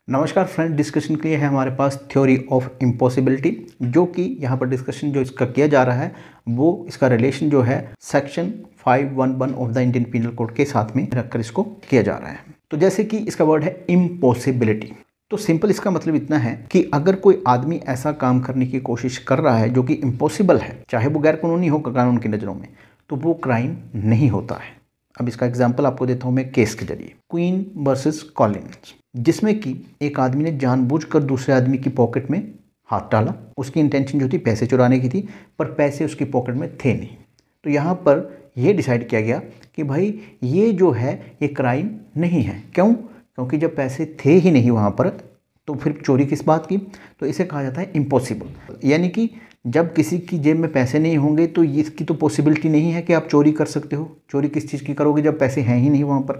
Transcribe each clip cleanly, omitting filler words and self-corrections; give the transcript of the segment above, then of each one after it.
नमस्कार friend, discussion के लिए है हमारे पास थ्योरी ऑफ इम्पॉसिबिलिटी, जो कि यहाँ पर डिस्कशन जो इसका किया जा रहा है वो इसका रिलेशन जो है section 511 of the Indian penal code के साथ में रखकर इसको किया जा रहा है। तो जैसे कि इसका वर्ड है इम्पॉसिबिलिटी, तो सिंपल इसका मतलब इतना है कि अगर कोई आदमी ऐसा काम करने की कोशिश कर रहा है जो कि इम्पॉसिबल है, चाहे वो गैर कानूनी हो कानून की नज़रों में, तो वो क्राइम नहीं होता है। अब इसका एग्जाम्पल आपको देता हूँ मैं केस के जरिए, क्वीन वर्सेस कॉलिंस, जिसमें कि एक आदमी ने जानबूझकर दूसरे आदमी की पॉकेट में हाथ डाला। उसकी इंटेंशन जो थी पैसे चुराने की थी, पर पैसे उसकी पॉकेट में थे नहीं। तो यहाँ पर यह डिसाइड किया गया कि भाई ये जो है ये क्राइम नहीं है। क्यों? क्योंकि जब पैसे थे ही नहीं वहाँ पर, तो फिर चोरी किस बात की? तो इसे कहा जाता है इम्पॉसिबल। यानी कि जब किसी की जेब में पैसे नहीं होंगे तो इसकी तो पॉसिबिलिटी नहीं है कि आप चोरी कर सकते हो। चोरी किस चीज़ की करोगे जब पैसे हैं ही नहीं वहाँ पर?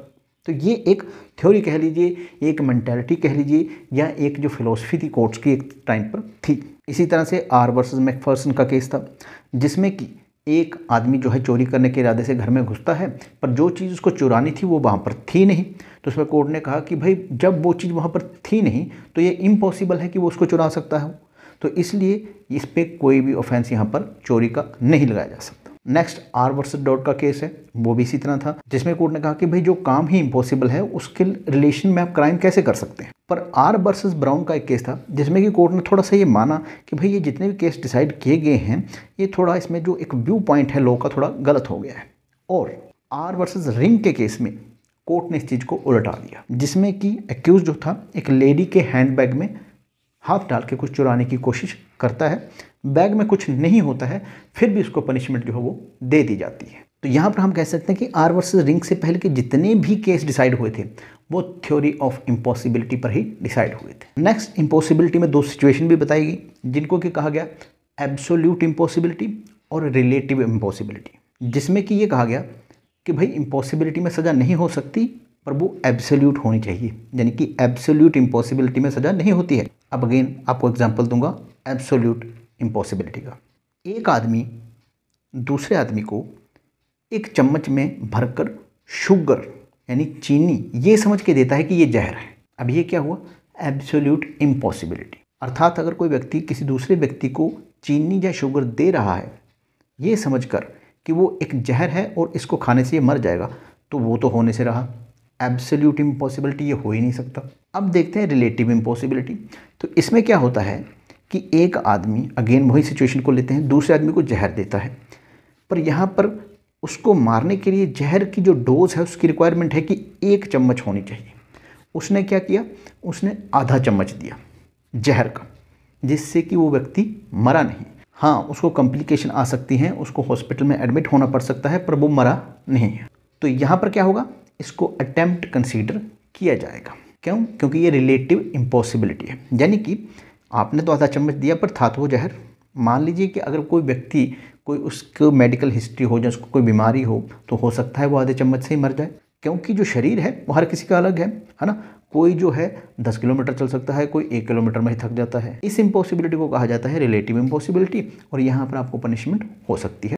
तो ये एक थ्योरी कह लीजिए, एक मेंटालिटी कह लीजिए, या एक जो फिलॉसफी थी कोर्ट्स की एक टाइम पर थी। इसी तरह से आर वर्सेस मैकफर्सन का केस था, जिसमें कि एक आदमी जो है चोरी करने के इरादे से घर में घुसता है, पर जो चीज़ उसको चुरानी थी वो वहाँ पर थी नहीं। तो उसमें कोर्ट ने कहा कि भाई जब वो चीज़ वहाँ पर थी नहीं तो ये इम्पॉसिबल है कि वो उसको चुरा सकता है। तो इसलिए इस पर कोई भी ऑफेंस यहाँ पर चोरी का नहीं लगाया जा सकता। नेक्स्ट आर वर्सेस डॉट का केस है, वो भी इसी तरह था, जिसमें कोर्ट ने कहा कि भाई जो काम ही इम्पॉसिबल है उसके रिलेशन में आप क्राइम कैसे कर सकते हैं। पर आर वर्सेस ब्राउन का एक केस था, जिसमें कि कोर्ट ने थोड़ा सा ये माना कि भाई ये जितने भी केस डिसाइड किए गए हैं ये थोड़ा इसमें जो एक व्यू पॉइंट है लॉ का थोड़ा गलत हो गया है। और आर वर्सेस रिंग के केस में कोर्ट ने इस चीज़ को उलटा दिया, जिसमें कि एक्यूज जो था एक लेडी के हैंडबैग में हाथ डाल के कुछ चुराने की कोशिश करता है। बैग में कुछ नहीं होता है, फिर भी उसको पनिशमेंट जो है वो दे दी जाती है। तो यहाँ पर हम कह सकते हैं कि आर वर्सेस रिंग से पहले के जितने भी केस डिसाइड हुए थे वो थ्योरी ऑफ इम्पॉसिबिलिटी पर ही डिसाइड हुए थे। नेक्स्ट, इम्पॉसिबिलिटी में दो सिचुएशन भी बताई गई, जिनको कि कहा गया एब्सोल्यूट इम्पॉसिबिलिटी और रिलेटिव इम्पॉसिबिलिटी, जिसमें कि ये कहा गया कि भाई इम्पॉसिबिलिटी में सज़ा नहीं हो सकती पर वो एब्सोल्यूट होनी चाहिए, यानी कि एब्सोल्यूट इम्पॉसिबिलिटी में सज़ा नहीं होती है। अब अगेन आपको एग्जांपल दूंगा एब्सोल्यूट इम्पॉसिबिलिटी का। एक आदमी दूसरे आदमी को एक चम्मच में भरकर शुगर यानी चीनी ये समझ के देता है कि ये जहर है। अब ये क्या हुआ? Absolute impossibility. अर्थात अगर कोई व्यक्ति किसी दूसरे व्यक्ति को चीनी या शुगर दे रहा है ये समझकर कि वो एक जहर है और इसको खाने से ये मर जाएगा, तो वो तो होने से रहा। एब्सोल्यूट इम्पॉसिबिलिटी ये हो ही नहीं सकता। अब देखते हैं रिलेटिव इम्पॉसिबिलिटी। तो इसमें क्या होता है कि एक आदमी, अगेन वही सिचुएशन को लेते हैं, दूसरे आदमी को जहर देता है, पर यहाँ पर उसको मारने के लिए जहर की जो डोज है उसकी रिक्वायरमेंट है कि 1 चम्मच होनी चाहिए। उसने क्या किया? उसने आधा चम्मच दिया जहर का, जिससे कि वो व्यक्ति मरा नहीं। हाँ, उसको कॉम्प्लिकेशन आ सकती हैं, उसको हॉस्पिटल में एडमिट होना पड़ सकता है, पर वो मरा नहीं है। तो यहाँ पर क्या होगा? इसको अटेम्प्ट कंसीडर किया जाएगा। क्यों? क्योंकि ये रिलेटिव इम्पॉसिबिलिटी है, यानी कि आपने तो आधा चम्मच दिया पर था तो वो जहर। मान लीजिए कि अगर कोई व्यक्ति, कोई उसको मेडिकल हिस्ट्री हो या उसको कोई बीमारी हो, तो हो सकता है वो आधे चम्मच से ही मर जाए, क्योंकि जो शरीर है वो हर किसी का अलग है ना। कोई जो है 10 किलोमीटर चल सकता है, कोई 1 किलोमीटर में ही थक जाता है। इस इम्पॉसिबिलिटी को कहा जाता है रिलेटिव इम्पॉसिबिलिटी, और यहाँ पर आपको पनिशमेंट हो सकती है।